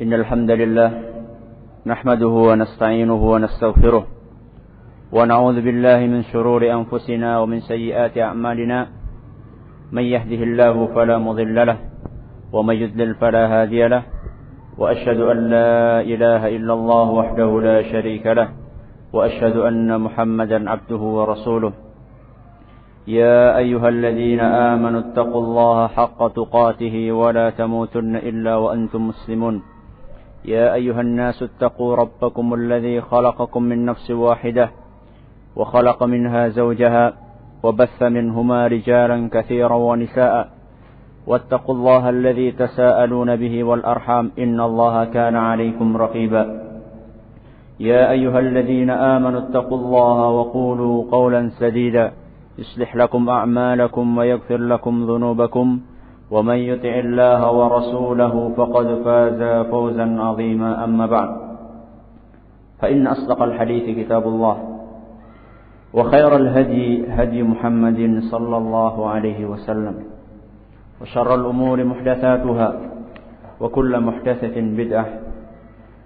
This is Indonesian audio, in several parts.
إن الحمد لله نحمده ونستعينه ونستغفره ونعوذ بالله من شرور أنفسنا ومن سيئات أعمالنا من يهده الله فلا مضل له ومن يضلل فلا هادي له وأشهد أن لا إله إلا الله وحده لا شريك له وأشهد أن محمدا عبده ورسوله يا أيها الذين آمنوا اتقوا الله حق تقاته ولا تموتن إلا وأنتم مسلمون يا أيها الناس اتقوا ربكم الذي خلقكم من نفس واحدة وخلق منها زوجها وبث منهما رجالا كثيرا ونساء واتقوا الله الذي تساءلون به والأرحام إن الله كان عليكم رقيبا يا أيها الذين آمنوا اتقوا الله وقولوا قولا سديدا يصلح لكم أعمالكم ويغفر لكم ذنوبكم ومن يطع الله ورسوله فقد فاز فوزا عظيما أما بعد فإن أصدق الحديث كتاب الله وخير الهدي هدي محمد صلى الله عليه وسلم وشر الأمور محدثاتها وكل محدثة بدعة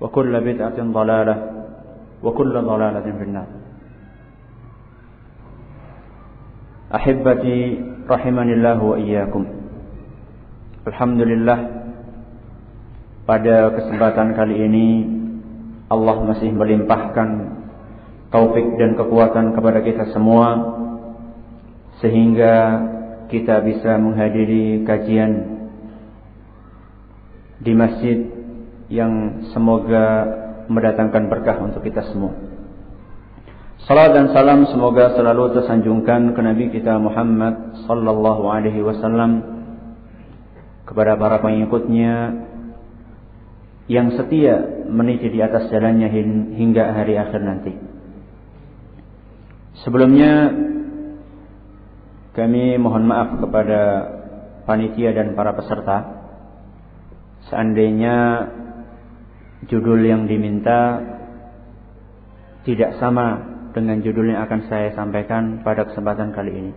وكل بدعة ضلالة وكل ضلالة في النار. Ahibati rahimanillah wa iyyakum. Alhamdulillah, pada kesempatan kali ini Allah masih melimpahkan taufik dan kekuatan kepada kita semua sehingga kita bisa menghadiri kajian di masjid yang semoga mendatangkan berkah untuk kita semua. Salam dan salam semoga selalu tersanjungkan ke Nabi kita Muhammad sallallahu alaihi wasallam, kepada para pengikutnya yang setia meniti di atas jalannya hingga hari akhir nanti. Sebelumnya kami mohon maaf kepada panitia dan para peserta seandainya judul yang diminta tidak sama dengan judul yang akan saya sampaikan pada kesempatan kali ini.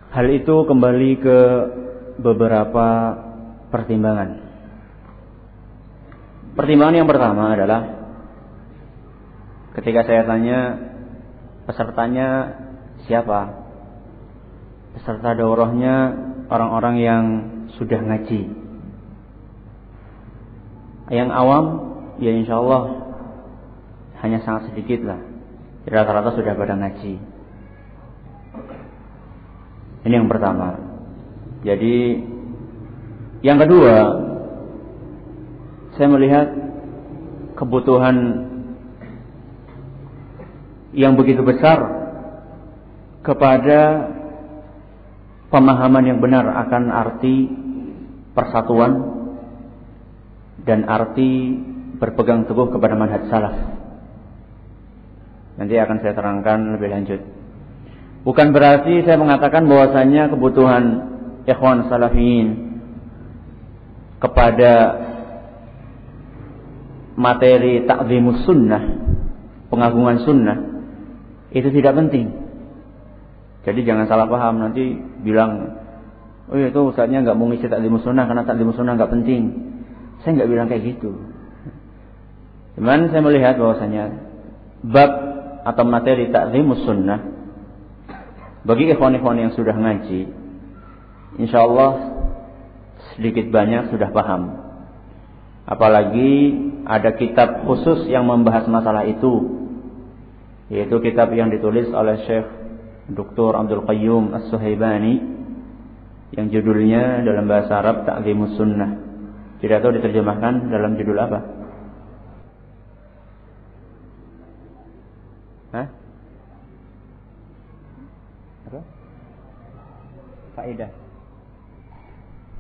Hal itu kembali ke beberapa pertimbangan. Pertimbangan yang pertama adalah ketika saya tanya pesertanya siapa, peserta daurahnya orang-orang yang sudah ngaji. Yang awam ya insyaallah hanya sangat sedikit lah. Rata-rata sudah pada ngaji. Ini yang pertama. Jadi yang kedua, saya melihat kebutuhan yang begitu besar kepada pemahaman yang benar akan arti persatuan dan arti berpegang teguh kepada manhaj salaf. Nanti akan saya terangkan lebih lanjut. Bukan berarti saya mengatakan bahwasanya kebutuhan ikhwan salafiyin kepada materi ta'zimus sunnah, pengagungan sunnah, itu tidak penting. Jadi jangan salah paham, nanti bilang, oh itu ustadznya nggak mau ngisi ta'zimus sunnah karena ta'zimus sunnah nggak penting. Saya nggak bilang kayak gitu. Cuman saya melihat bahwasanya bab atau materi ta'zimus sunnah bagi ikhwan-ikhwan yang sudah ngaji, insyaallah sedikit banyak sudah paham. Apalagi ada kitab khusus yang membahas masalah itu, yaitu kitab yang ditulis oleh Syekh Dr. Abdul Qayyum As-Suhaibani yang judulnya dalam bahasa Arab Ta'zimus Sunnah. Tidak tahu diterjemahkan dalam judul apa? Apa? Faedah.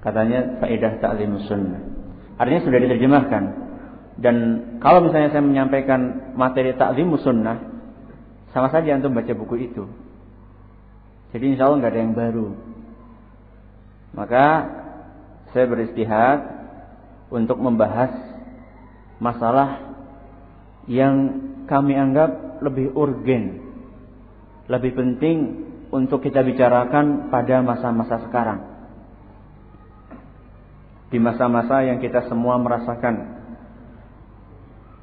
Katanya faedah ta'zimus sunnah. Artinya sudah diterjemahkan. Dan kalau misalnya saya menyampaikan materi ta'zimus sunnah, sama saja antum baca buku itu. Jadi insya Allah nggak ada yang baru. Maka saya beristihad untuk membahas masalah yang kami anggap lebih urgen, lebih penting untuk kita bicarakan pada masa-masa sekarang. di masa-masa yang kita semua merasakan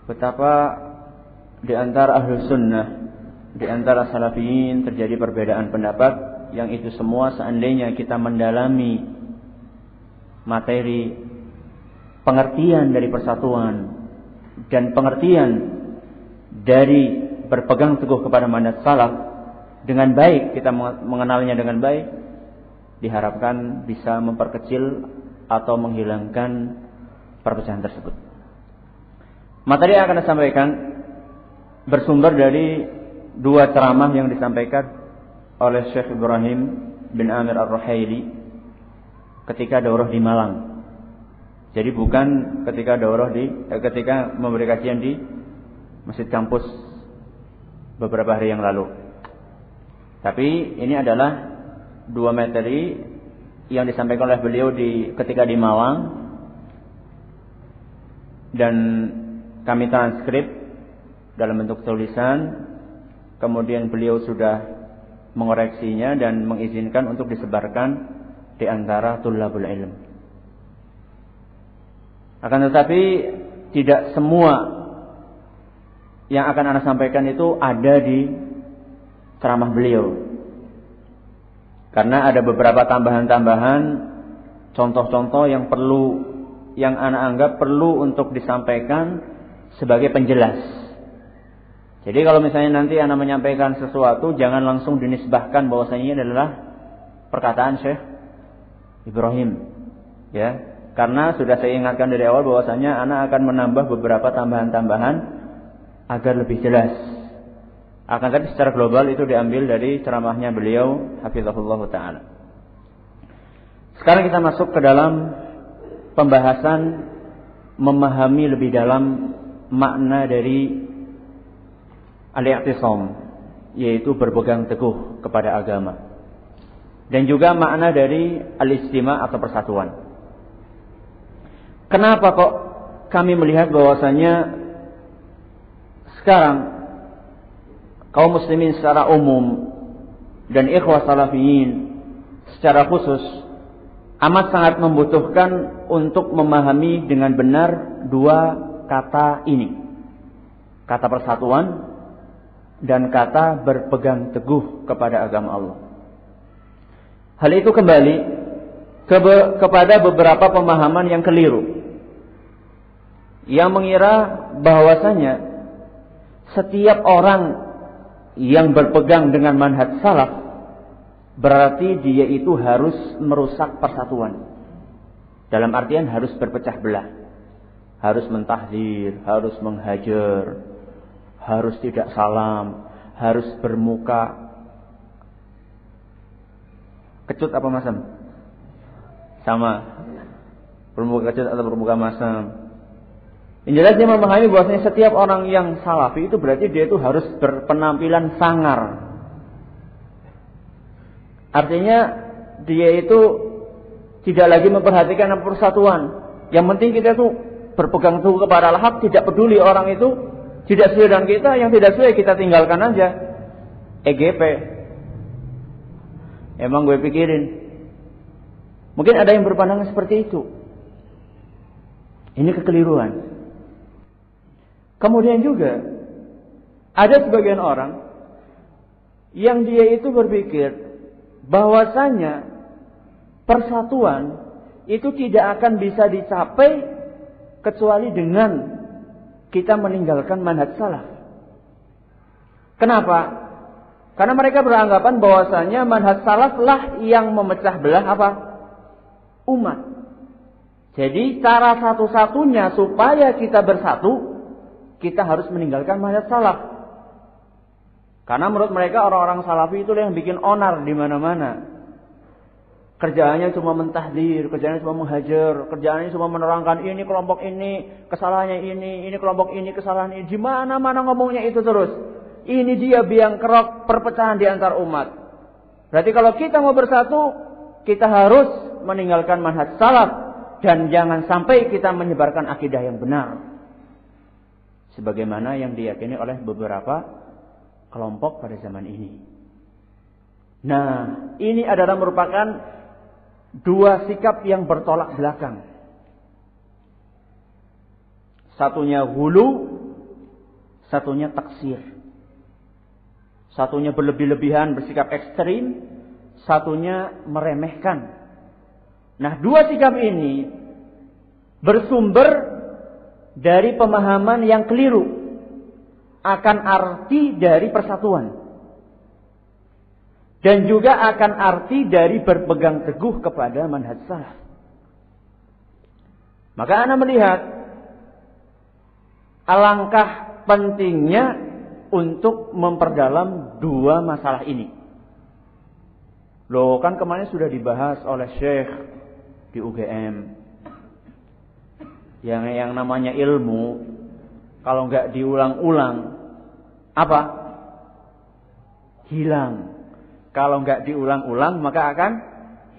betapa di antara ahlus sunnah, di antara salafiyin terjadi perbedaan pendapat, yang itu semua seandainya kita mendalami materi pengertian dari persatuan dan pengertian dari berpegang teguh kepada manhaj salaf dengan baik, kita mengenalnya dengan baik, diharapkan bisa memperkecil atau menghilangkan perpecahan tersebut. Materi yang akan disampaikan bersumber dari dua ceramah yang disampaikan oleh Syekh Ibrahim bin Amir Ar-Ruhaili ketika daurah di Malang. Jadi bukan ketika ketika memberi kajian di Masjid Kampus beberapa hari yang lalu. Tapi ini adalah dua materi yang disampaikan oleh beliau ketika di Malang, dan kami transkrip dalam bentuk tulisan. Kemudian beliau sudah mengoreksinya dan mengizinkan untuk disebarkan di antara tulabul ilm. Akan tetapi tidak semua yang akan Anda sampaikan itu ada di ceramah beliau. Karena ada beberapa tambahan-tambahan, contoh-contoh yang Anda anggap perlu untuk disampaikan sebagai penjelas. Jadi kalau misalnya nanti Anda menyampaikan sesuatu, jangan langsung dinisbahkan bahwasanya ini adalah perkataan Syekh Ibrahim, ya. Karena sudah saya ingatkan dari awal bahwasanya Anda akan menambah beberapa tambahan-tambahan agar lebih jelas. Akan tetapi secara global itu diambil dari ceramahnya beliau, hafizahullah ta'ala. Sekarang kita masuk ke dalam pembahasan memahami lebih dalam makna dari al-i'tisam, yaitu berpegang teguh kepada agama, dan juga makna dari al-istima' atau persatuan. Kenapa kok kami melihat bahwasanya sekarang kaum muslimin secara umum dan ikhwah salafiyin secara khusus amat sangat membutuhkan untuk memahami dengan benar dua kata ini, kata persatuan dan kata berpegang teguh kepada agama Allah. Hal itu kembali kepada beberapa pemahaman yang keliru, yang mengira bahwasanya setiap orang yang berpegang dengan manhaj salaf berarti dia itu harus merusak persatuan. Dalam artian harus berpecah belah, harus mentahdir, harus menghajar, harus tidak salam, harus bermuka kecut apa masam? Sama. Bermuka kecut atau bermuka masam. Yang jelas dia memahami bahwasanya setiap orang yang salafi itu berarti dia itu harus berpenampilan sangar. Artinya dia itu tidak lagi memperhatikan persatuan. Yang penting kita itu berpegang teguh kepada al-haq, tidak peduli orang itu tidak sesuai dengan kita, yang tidak sesuai kita tinggalkan aja. EGP. Emang gue pikirin. Mungkin ada yang berpandangan seperti itu. Ini kekeliruan. Kemudian juga ada sebagian orang yang dia itu berpikir bahwasanya persatuan itu tidak akan bisa dicapai kecuali dengan kita meninggalkan manhaj salaf. Kenapa? Karena mereka beranggapan bahwasanya manhaj salaf lah yang memecah belah apa? Umat. Jadi cara satu-satunya supaya kita bersatu, kita harus meninggalkan manhaj salaf. Karena menurut mereka orang-orang salafi itu yang bikin onar di mana-mana. Kerjaannya cuma mentahdir, kerjaannya cuma menghajar, kerjaannya cuma menerangkan ini kelompok ini, kesalahannya ini kelompok ini, kesalahan ini. Di mana-mana ngomongnya itu terus. Ini dia biang kerok perpecahan di antar umat. Berarti kalau kita mau bersatu, kita harus meninggalkan manhaj salaf dan jangan sampai kita menyebarkan akidah yang benar. Sebagaimana yang diyakini oleh beberapa kelompok pada zaman ini. Nah, ini adalah merupakan dua sikap yang bertolak belakang. Satunya hulu, satunya taksir. Satunya berlebih-lebihan, bersikap ekstrim, satunya meremehkan. Nah, dua sikap ini bersumber dari pemahaman yang keliru akan arti dari persatuan. Dan juga akan arti dari berpegang teguh kepada manhaj salaf. Maka ana melihat alangkah pentingnya untuk memperdalam dua masalah ini. Loh, kan kemarin sudah dibahas oleh Syekh di UGM. Yang namanya ilmu, kalau nggak diulang-ulang, apa? Hilang. Kalau nggak diulang-ulang, maka akan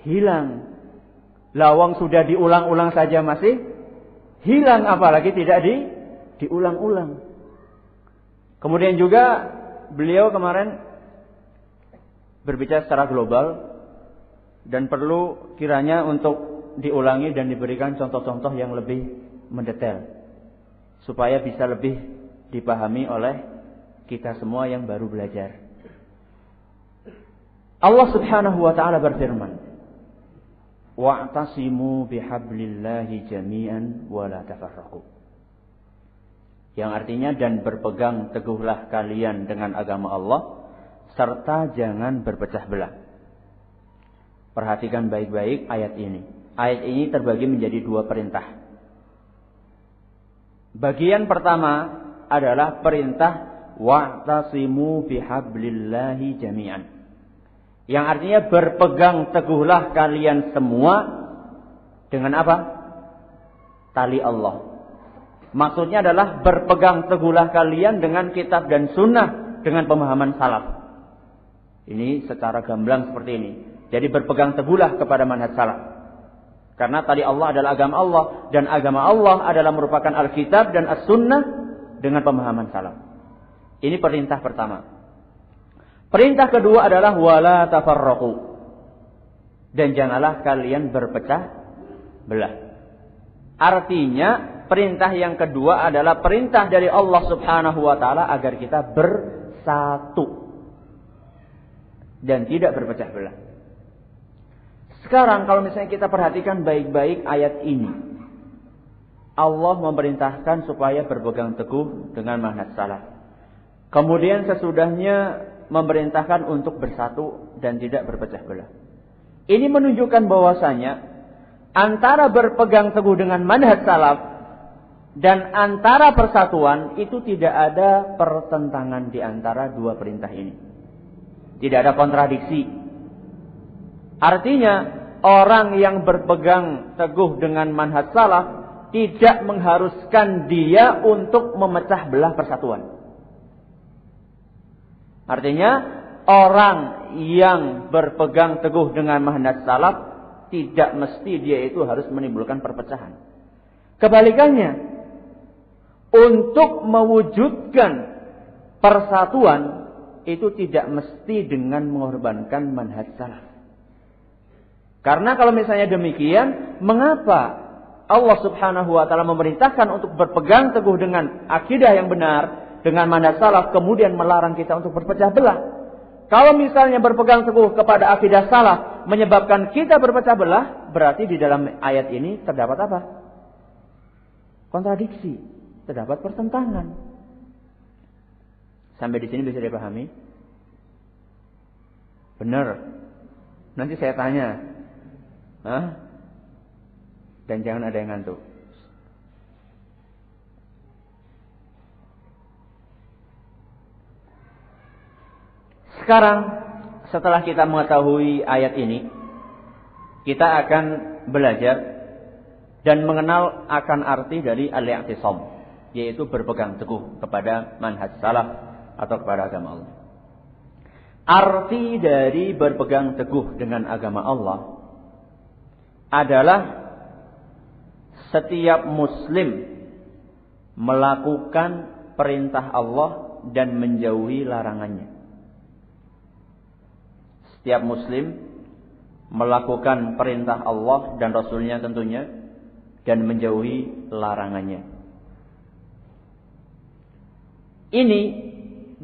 hilang. Lawang sudah diulang-ulang saja masih hilang, apalagi tidak diulang-ulang. Kemudian juga beliau kemarin berbicara secara global dan perlu kiranya untuk diulangi dan diberikan contoh-contoh yang lebih mendetail supaya bisa lebih dipahami oleh kita semua yang baru belajar. Allah Subhanahu wa taala berfirman, "Wa'tasimu bihablillahi jami'an wa la tafarraqu." Yang artinya, dan berpegang teguhlah kalian dengan agama Allah serta jangan berpecah belah. Perhatikan baik-baik ayat ini. Ayat ini terbagi menjadi dua perintah. Bagian pertama adalah perintah wa'tasimu bihablillahi jami'an. Yang artinya berpegang teguhlah kalian semua dengan apa? Tali Allah. Maksudnya adalah berpegang teguhlah kalian dengan kitab dan sunnah, dengan pemahaman salaf. Ini secara gamblang seperti ini. Jadi berpegang teguhlah kepada manhaj salaf. Karena tali Allah adalah agama Allah, dan agama Allah adalah merupakan Alkitab dan As-Sunnah dengan pemahaman salaf. Ini perintah pertama. Perintah kedua adalah wala tafarraqu. Dan janganlah kalian berpecah belah. Artinya perintah yang kedua adalah perintah dari Allah Subhanahu wa taala agar kita bersatu dan tidak berpecah belah. Sekarang kalau misalnya kita perhatikan baik-baik ayat ini, Allah memerintahkan supaya berpegang teguh dengan manhaj salaf. Kemudian sesudahnya memerintahkan untuk bersatu dan tidak berpecah belah. Ini menunjukkan bahwasanya antara berpegang teguh dengan manhaj salaf dan antara persatuan itu tidak ada pertentangan di antara dua perintah ini. Tidak ada kontradiksi. Artinya orang yang berpegang teguh dengan manhaj salaf tidak mengharuskan dia untuk memecah belah persatuan. Artinya orang yang berpegang teguh dengan manhaj salaf tidak mesti dia itu harus menimbulkan perpecahan. Kebalikannya, untuk mewujudkan persatuan itu tidak mesti dengan mengorbankan manhaj salaf. Karena kalau misalnya demikian, mengapa Allah Subhanahu wa taala memerintahkan untuk berpegang teguh dengan akidah yang benar, dengan manhaj salaf, kemudian melarang kita untuk berpecah belah? Kalau misalnya berpegang teguh kepada akidah salaf menyebabkan kita berpecah belah, berarti di dalam ayat ini terdapat apa? Kontradiksi, terdapat pertentangan. Sampai di sini bisa dipahami? Benar. Nanti saya tanya. Hah? Dan jangan ada yang ngantuk. Sekarang setelah kita mengetahui ayat ini, kita akan belajar dan mengenal akan arti dari al-i'tisam, yaitu berpegang teguh kepada manhaj salaf atau kepada agama Allah. Arti dari berpegang teguh dengan agama Allah adalah setiap muslim melakukan perintah Allah dan menjauhi larangannya. Setiap muslim melakukan perintah Allah dan Rasulnya tentunya, dan menjauhi larangannya. Ini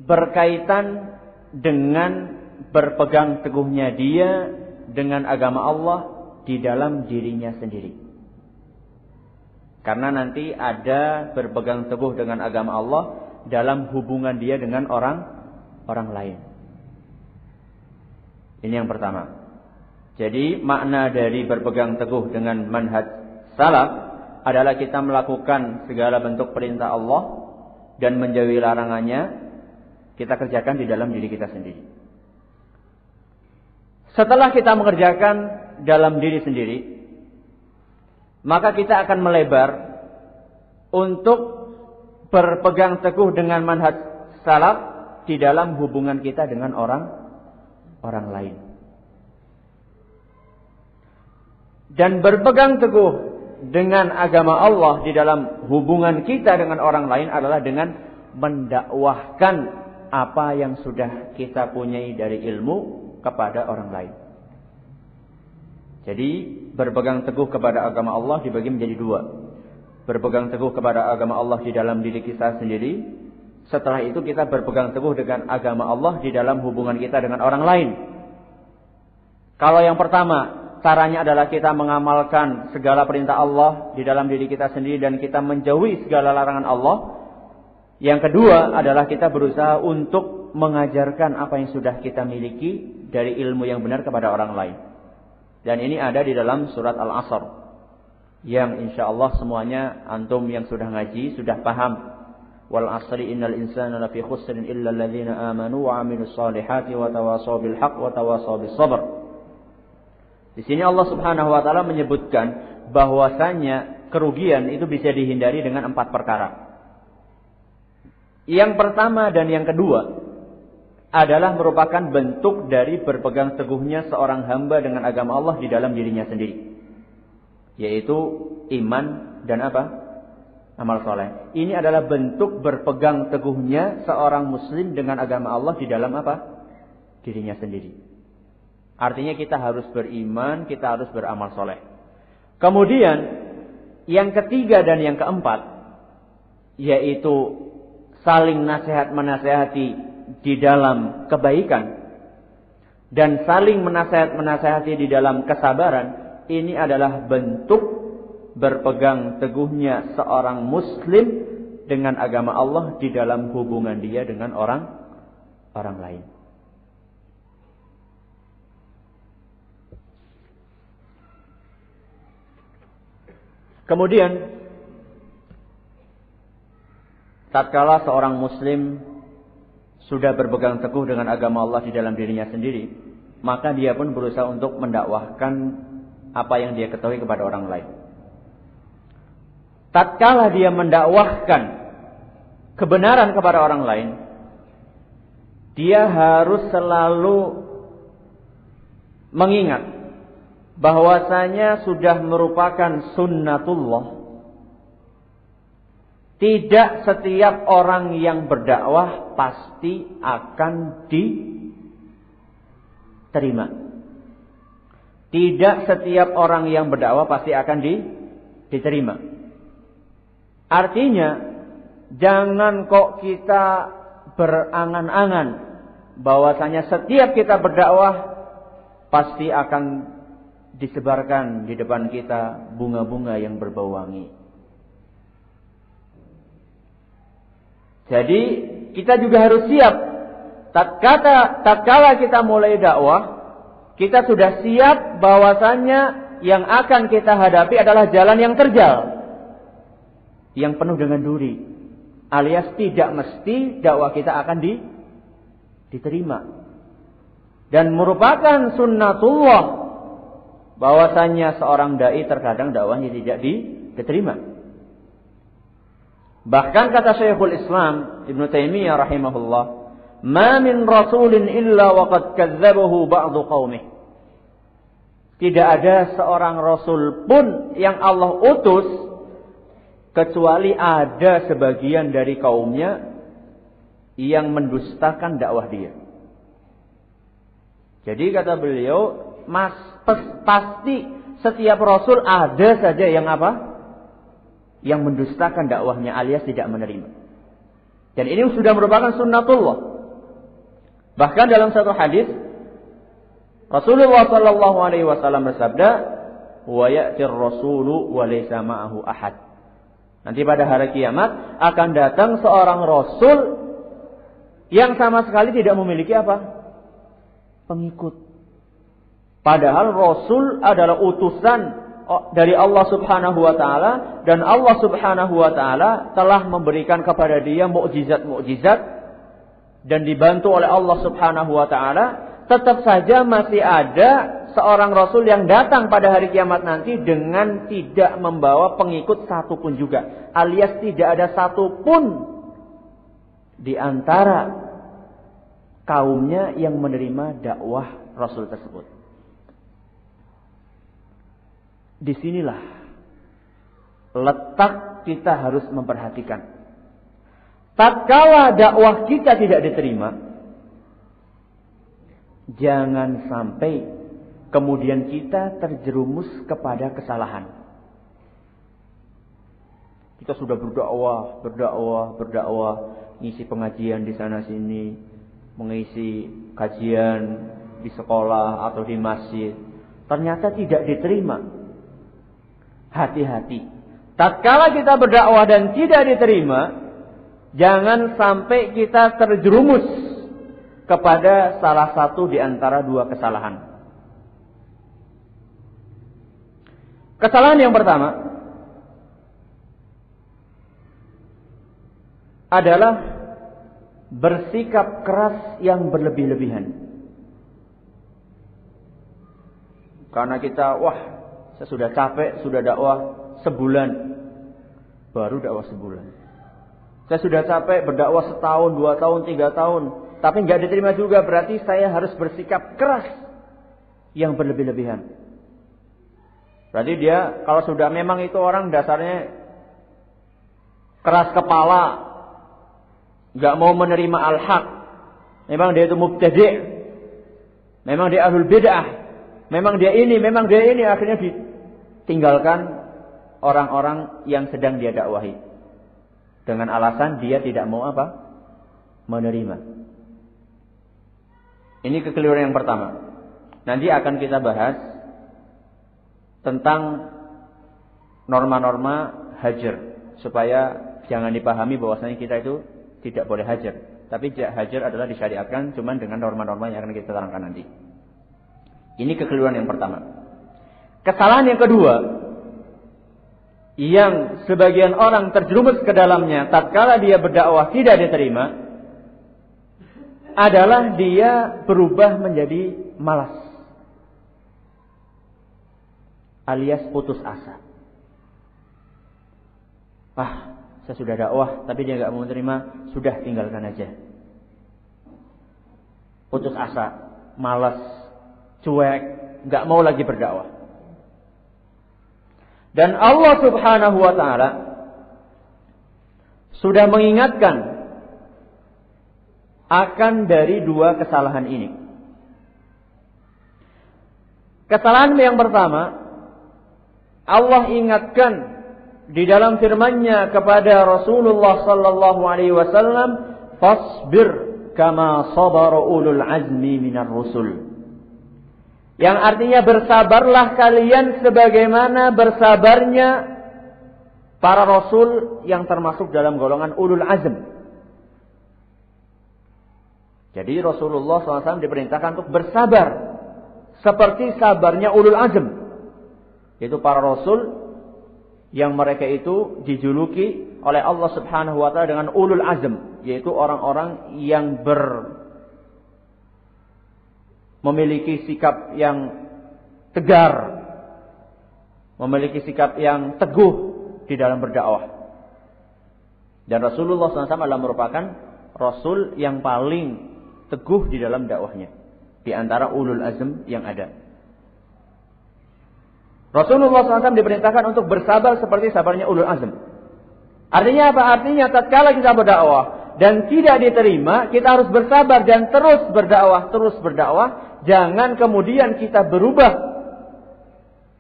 berkaitan dengan berpegang teguhnya dia dengan agama Allah di dalam dirinya sendiri. Karena nanti ada berpegang teguh dengan agama Allah dalam hubungan dia dengan orang lain. Ini yang pertama. Jadi makna dari berpegang teguh dengan manhaj salaf adalah kita melakukan segala bentuk perintah Allah dan menjauhi larangannya, kita kerjakan di dalam diri kita sendiri. Setelah kita mengerjakan dalam diri sendiri, maka kita akan melebar untuk berpegang teguh dengan manhaj salaf di dalam hubungan kita dengan orang lain. Dan berpegang teguh dengan agama Allah di dalam hubungan kita dengan orang lain adalah dengan mendakwahkan apa yang sudah kita punyai dari ilmu kepada orang lain. Jadi berpegang teguh kepada agama Allah dibagi menjadi dua. Berpegang teguh kepada agama Allah di dalam diri kita sendiri. Setelah itu kita berpegang teguh dengan agama Allah di dalam hubungan kita dengan orang lain. Kalau yang pertama, caranya adalah kita mengamalkan segala perintah Allah di dalam diri kita sendiri dan kita menjauhi segala larangan Allah. Yang kedua adalah kita berusaha untuk mengajarkan apa yang sudah kita miliki dari ilmu yang benar kepada orang lain. Dan ini ada di dalam surat Al-Asr, yang insyaallah semuanya antum yang sudah ngaji sudah paham. Wal asri innal insana lafi khusrin illa alladhina amanu wa amilus solihati wa tawasaw bil haqq wa tawasaw bis sabr. Di sini Allah Subhanahu wa taala menyebutkan bahwasanya kerugian itu bisa dihindari dengan 4 perkara. Yang pertama dan yang kedua adalah merupakan bentuk dari berpegang teguhnya seorang hamba dengan agama Allah di dalam dirinya sendiri. Yaitu iman dan apa? Amal soleh. Ini adalah bentuk berpegang teguhnya seorang muslim dengan agama Allah di dalam apa? Dirinya sendiri. Artinya kita harus beriman, kita harus beramal soleh. Kemudian yang ketiga dan yang keempat, yaitu saling nasihat menasehati di dalam kebaikan dan saling menasehati di dalam kesabaran. Ini adalah bentuk berpegang teguhnya seorang muslim dengan agama Allah di dalam hubungan dia dengan orang lain. Kemudian tatkala seorang muslim sudah berpegang teguh dengan agama Allah di dalam dirinya sendiri, maka dia pun berusaha untuk mendakwahkan apa yang dia ketahui kepada orang lain. Tatkala dia mendakwahkan kebenaran kepada orang lain, dia harus selalu mengingat bahwasanya sudah merupakan sunnatullah. Tidak setiap orang yang berdakwah pasti akan diterima. Tidak setiap orang yang berdakwah pasti akan diterima. Artinya, jangan kok kita berangan-angan bahwasanya setiap kita berdakwah pasti akan disebarkan di depan kita bunga-bunga yang berbau wangi. Jadi kita juga harus siap. Tatkala kita mulai dakwah, kita sudah siap bahwasannya yang akan kita hadapi adalah jalan yang terjal, yang penuh dengan duri. Alias tidak mesti dakwah kita akan diterima. Dan merupakan sunnatullah bahwasanya seorang dai terkadang dakwahnya tidak diterima. Bahkan kata Syekhul Islam Ibnu Taimiyah rahimahullah, "Ma min rasulin illa waqad kadzdzabahu ba'du qaumih." Tidak ada seorang rasul pun yang Allah utus kecuali ada sebagian dari kaumnya yang mendustakan dakwah dia. Jadi kata beliau, pasti setiap rasul ada saja yang apa? Yang mendustakan dakwahnya alias tidak menerima. Dan ini sudah merupakan sunnatullah. Bahkan dalam satu hadis Rasulullah sallallahu alaihi wasallam bersabda, "Wa ya'tir rasulu wa laysa ma'ahu ahad." Nanti pada hari kiamat akan datang seorang rasul yang sama sekali tidak memiliki apa? Pengikut. Padahal rasul adalah utusan dari Allah Subhanahu wa taala, dan Allah Subhanahu wa taala telah memberikan kepada dia mukjizat-mukjizat dan dibantu oleh Allah Subhanahu wa taala. Tetap saja masih ada seorang rasul yang datang pada hari kiamat nanti dengan tidak membawa pengikut satupun juga, alias tidak ada satupun di antara kaumnya yang menerima dakwah rasul tersebut. Disinilah letak kita harus memperhatikan. Tatkala dakwah kita tidak diterima, jangan sampai kemudian kita terjerumus kepada kesalahan. Kita sudah berdakwah, ngisi pengajian di sana sini, mengisi kajian di sekolah atau di masjid, ternyata tidak diterima. Hati-hati. Tatkala kita berdakwah dan tidak diterima, jangan sampai kita terjerumus kepada salah satu di antara dua kesalahan. Kesalahan yang pertama adalah bersikap keras yang berlebih-lebihan. Karena kita, saya sudah capek, sudah dakwah sebulan, baru dakwah sebulan. Saya sudah capek berdakwah setahun, 2 tahun, 3 tahun, tapi nggak diterima juga, berarti saya harus bersikap keras yang berlebih-lebihan. Berarti dia kalau sudah memang itu orang dasarnya keras kepala, nggak mau menerima al-haq, memang dia itu mubtadi', memang dia ahlul bid'ah, memang dia ini, akhirnya ditinggalkan orang-orang yang sedang dia dakwahi dengan alasan dia tidak mau menerima. Ini kekeliruan yang pertama. Nanti akan kita bahas tentang norma-norma hajar, supaya jangan dipahami bahwasanya kita itu tidak boleh hajar. Tapi hajar adalah disyariatkan, cuman dengan norma-norma yang akan kita terangkan nanti. Ini kekeliruan yang pertama. Kesalahan yang kedua, yang sebagian orang terjerumus ke dalamnya tatkala dia berdakwah tidak diterima, adalah dia berubah menjadi malas, alias putus asa. Saya sudah dakwah tapi dia nggak mau menerima, sudah tinggalkan aja. Putus asa, malas, cuek, nggak mau lagi berdakwah. Dan Allah Subhanahu wa taala sudah mengingatkan akan dari dua kesalahan ini. Kesalahan yang pertama, Allah ingatkan di dalam firman-Nya kepada Rasulullah sallallahu alaihi wasallam, "Fasbir kama sabara ulul azmi minar rusul." Yang artinya bersabarlah kalian sebagaimana bersabarnya para rasul yang termasuk dalam golongan ulul azm. Jadi Rasulullah SAW diperintahkan untuk bersabar seperti sabarnya ulul azm, yaitu para rasul yang mereka itu dijuluki oleh Allah Subhanahu wa taala dengan ulul azm, yaitu orang-orang yang memiliki sikap yang tegar, memiliki sikap yang teguh di dalam berdakwah. Dan Rasulullah SAW adalah merupakan rasul yang paling teguh di dalam dakwahnya di antara ulul azm yang ada. Rasulullah SAW diperintahkan untuk bersabar seperti sabarnya ulul azm. Artinya apa? Artinya tatkala kita berdakwah dan tidak diterima, kita harus bersabar dan terus berdakwah. Jangan kemudian kita berubah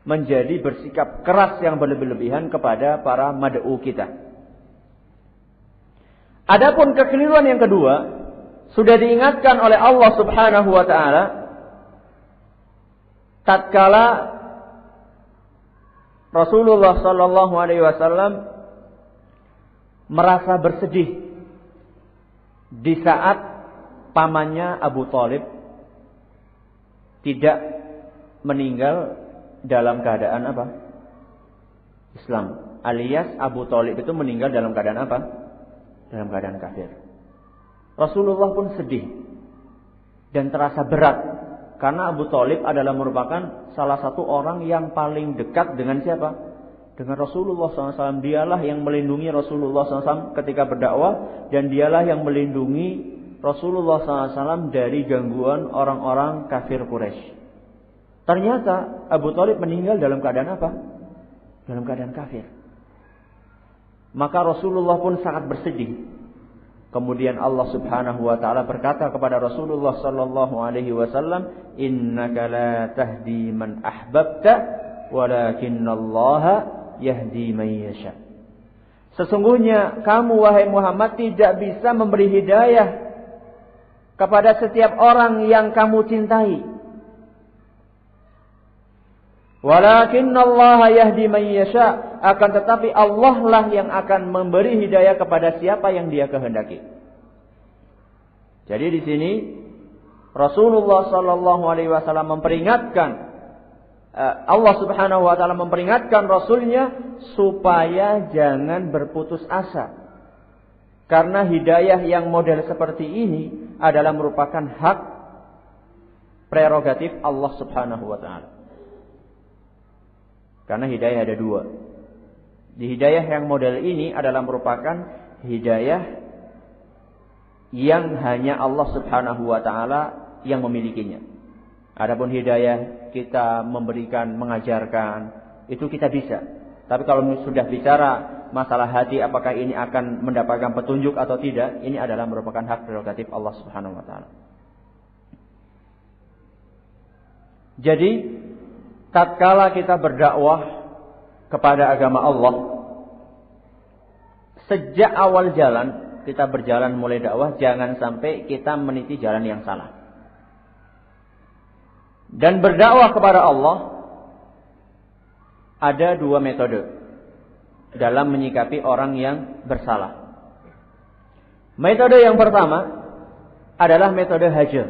menjadi bersikap keras yang berlebih-lebihan kepada para mad'u kita. Adapun kekeliruan yang kedua, sudah diingatkan oleh Allah Subhanahu wa taala tatkala Rasulullah sallallahu alaihi wasallam merasa bersedih di saat pamannya Abu Thalib tidak meninggal dalam keadaan apa? Islam. Alias Abu Thalib itu meninggal dalam keadaan apa? Dalam keadaan kafir. Rasulullah pun sedih dan terasa berat karena Abu Thalib adalah merupakan salah satu orang yang paling dekat dengan siapa? Dengan Rasulullah SAW. Dialah yang melindungi Rasulullah SAW ketika berdakwah, dan dialah yang melindungi Rasulullah SAW dari gangguan orang-orang kafir Quraisy. Ternyata Abu Thalib meninggal dalam keadaan apa? Dalam keadaan kafir. Maka Rasulullah pun sangat bersedih. Kemudian Allah Subhanahu wa taala berkata kepada Rasulullah sallallahu alaihi wasallam, "Innaka la tahdi man ahbabta, walakinallaha yahdi man yasha." Sesungguhnya kamu wahai Muhammad tidak bisa memberi hidayah kepada setiap orang yang kamu cintai. Walakinallaha yahdi man yasha, akan tetapi Allah lah yang akan memberi hidayah kepada siapa yang Dia kehendaki. Jadi di sini Rasulullah sallallahu alaihi wasallam memperingatkan, Allah Subhanahu wa taala memperingatkan Rasulnya supaya jangan berputus asa. Karena hidayah yang model seperti ini adalah merupakan hak prerogatif Allah Subhanahu wa taala. Karena hidayah ada dua. Di hidayah yang model ini adalah merupakan hidayah yang hanya Allah Subhanahu wa taala yang memilikinya. Adapun hidayah kita memberikan, mengajarkan, itu kita bisa. Tapi kalau sudah bicara masalah hati, apakah ini akan mendapatkan petunjuk atau tidak, ini adalah merupakan hak prerogatif Allah Subhanahu wa taala. Jadi tatkala kita berdakwah kepada agama Allah, sejak awal jalan kita berjalan mulai dakwah, jangan sampai kita meniti jalan yang salah. Dan berdakwah kepada Allah ada dua metode dalam menyikapi orang yang bersalah. Metode yang pertama adalah metode hajar,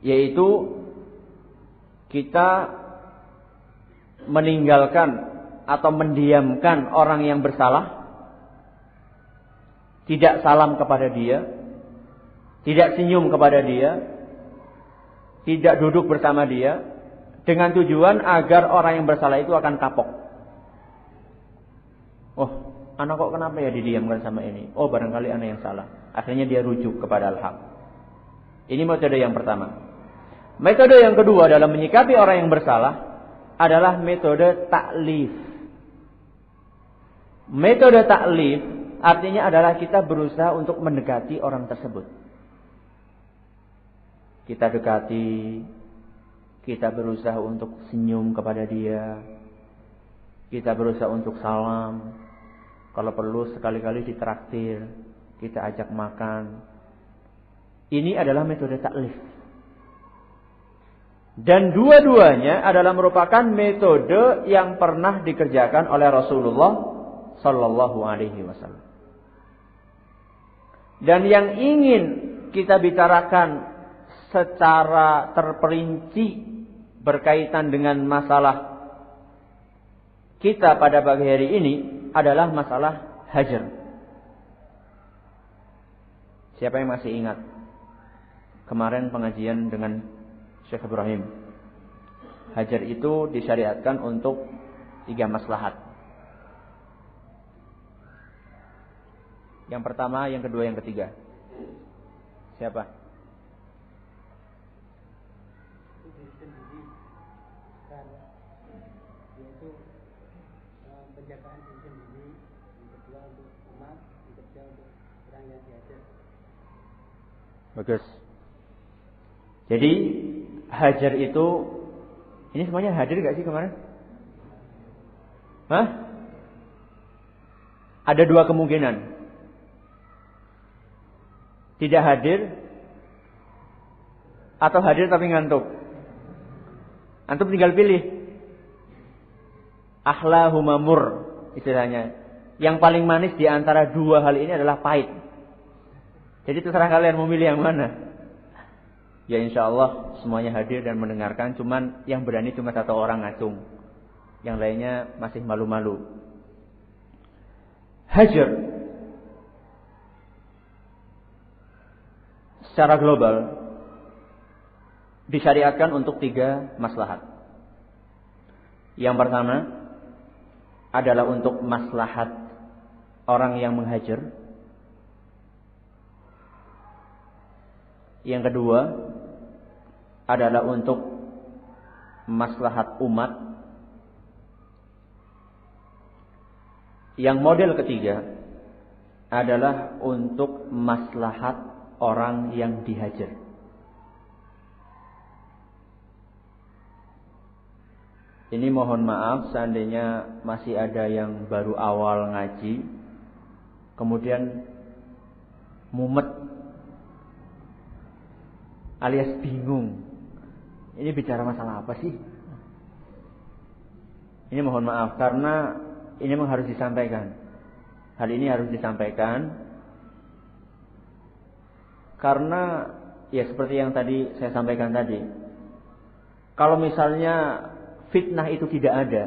yaitu kita meninggalkan atau mendiamkan orang yang bersalah, tidak salam kepada dia, tidak senyum kepada dia, tidak duduk bersama dia, dengan tujuan agar orang yang bersalah itu akan kapok. Oh, anak kok kenapa ya didiamkan sama ini? Oh, barangkali anak yang salah. Akhirnya dia rujuk kepada al-haq. Ini metode yang pertama. Metode yang kedua dalam menyikapi orang yang bersalah adalah metode taklif. Metode taklif artinya adalah kita berusaha untuk mendekati orang tersebut. Kita dekati, kita berusaha untuk senyum kepada dia, kita berusaha untuk salam. Kalau perlu sekali-kali ditraktir, kita ajak makan. Ini adalah metode taklif. Dan dua-duanya adalah merupakan metode yang pernah dikerjakan oleh Rasulullah sallallahu alaihi wasallam. Dan yang ingin kita bicarakan secara terperinci berkaitan dengan masalah kita pada pagi hari ini adalah masalah hajar. Siapa yang masih ingat kemarin pengajian dengan Syekh Ibrahim? Hajar itu disyariatkan untuk 3 maslahat. Yang pertama, yang kedua, yang ketiga. Siapa? Yaitu penjagaan diri sendiri, yang kedua untuk umat, yang ketiga untuk orang yang dihajar. Bagus. Jadi hajar itu, ini semuanya hadir gak sih kemarin? Hah? Ada 2 kemungkinan. Tidak hadir atau hadir tapi ngantuk? Antum tinggal pilih. Ahlahuma mur istilahnya. Yang paling manis di antara dua hal ini adalah pahit. Jadi terserah kalian mau milih yang mana. Ya insya Allah semuanya hadir dan mendengarkan. Cuman yang berani cuma satu orang ngacung. Yang lainnya masih malu-malu. Hajar secara global disyariatkan untuk 3 maslahat. Yang pertama adalah untuk maslahat orang yang menghajar. Yang kedua adalah untuk maslahat umat. Yang model ketiga adalah untuk maslahat orang yang dihajar. Ini mohon maaf seandainya masih ada yang baru awal ngaji, kemudian mumet alias bingung. Ini bicara masalah apa sih? Ini mohon maaf karena ini memang harus disampaikan. Hal ini harus disampaikan karena ya seperti yang tadi saya sampaikan tadi. Kalau misalnya fitnah itu tidak ada,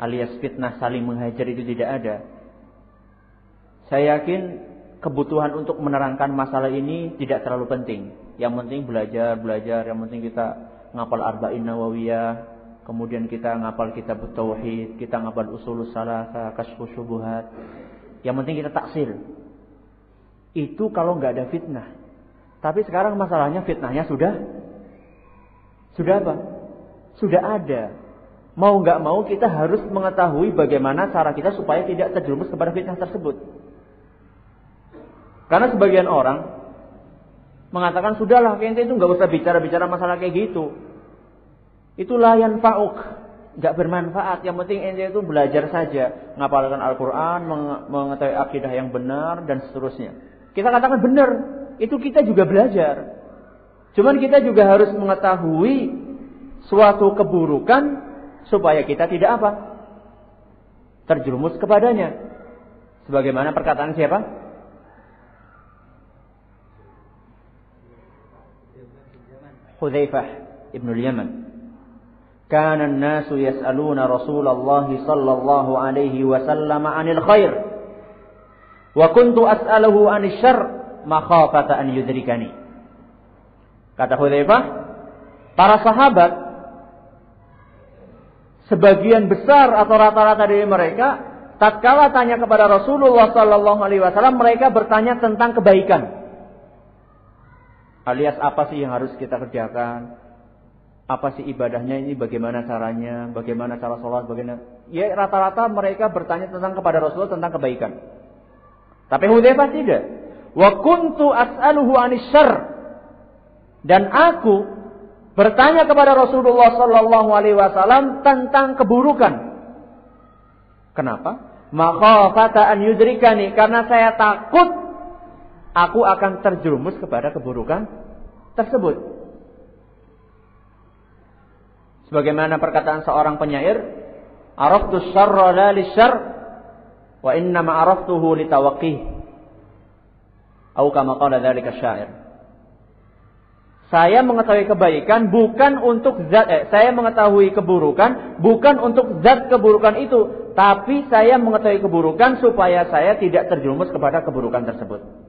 alias fitnah saling menghajar itu tidak ada, saya yakin kebutuhan untuk menerangkan masalah ini tidak terlalu penting. Yang penting belajar, yang penting kita ngapal Arba'in Nawawiyah, kemudian kita ngapal kitab Tauhid, kita ngapal Ushulus Salasah, Kasyfus Syubuhat. Yang penting kita taksil. Itu kalau nggak ada fitnah. Tapi sekarang masalahnya fitnahnya sudah apa? Sudah ada. Mau nggak mau kita harus mengetahui bagaimana cara kita supaya tidak terjerumus kepada fitnah tersebut. Karena sebagian orang mengatakan sudahlah, ente itu nggak usah bicara masalah kayak gitu. Itulah yang yanfa'uk, nggak bermanfaat. Yang penting ente itu belajar saja, ngapalkan Al-Quran, mengetahui akidah yang benar dan seterusnya. Kita katakan benar, itu kita juga belajar. Cuman kita juga harus mengetahui suatu keburukan supaya kita tidak apa? Terjerumus kepadanya. Sebagaimana perkataan siapa? Hudzaifah ibn al-Yaman. Kana an-nasu yas'aluna Rasulullah sallallahu alaihi wasallam 'anil khair. Wa kuntu as'aluhu 'anil syarr makhafata an yudrikani. Kata Hudzaifah, para sahabat sebagian besar atau rata-rata dari mereka tatkala tanya kepada Rasulullah sallallahu alaihi wasallam, mereka bertanya tentang kebaikan. Alias apa sih yang harus kita kerjakan? Apa sih ibadahnya ini? Bagaimana caranya? Bagaimana cara sholat? Bagaimana? Ya rata-rata mereka bertanya tentang kepada Rasulullah tentang kebaikan. Tapi Hudzaifah tidak. Wa kuntu as'aluhu 'anil syarr. Dan aku bertanya kepada Rasulullah sallallahu alaihi wasallam tentang keburukan. Kenapa? Makhafata an yudrikani, karena saya takut aku akan terjerumus kepada keburukan tersebut. Sebagaimana perkataan seorang penyair, araftu syarra la lisyarr wa inna ma araftuhu litawaqqih. Atau kama qala dzalika syair. Saya mengetahui kebaikan bukan untuk saya mengetahui keburukan bukan untuk zat keburukan itu, tapi saya mengetahui keburukan supaya saya tidak terjerumus kepada keburukan tersebut.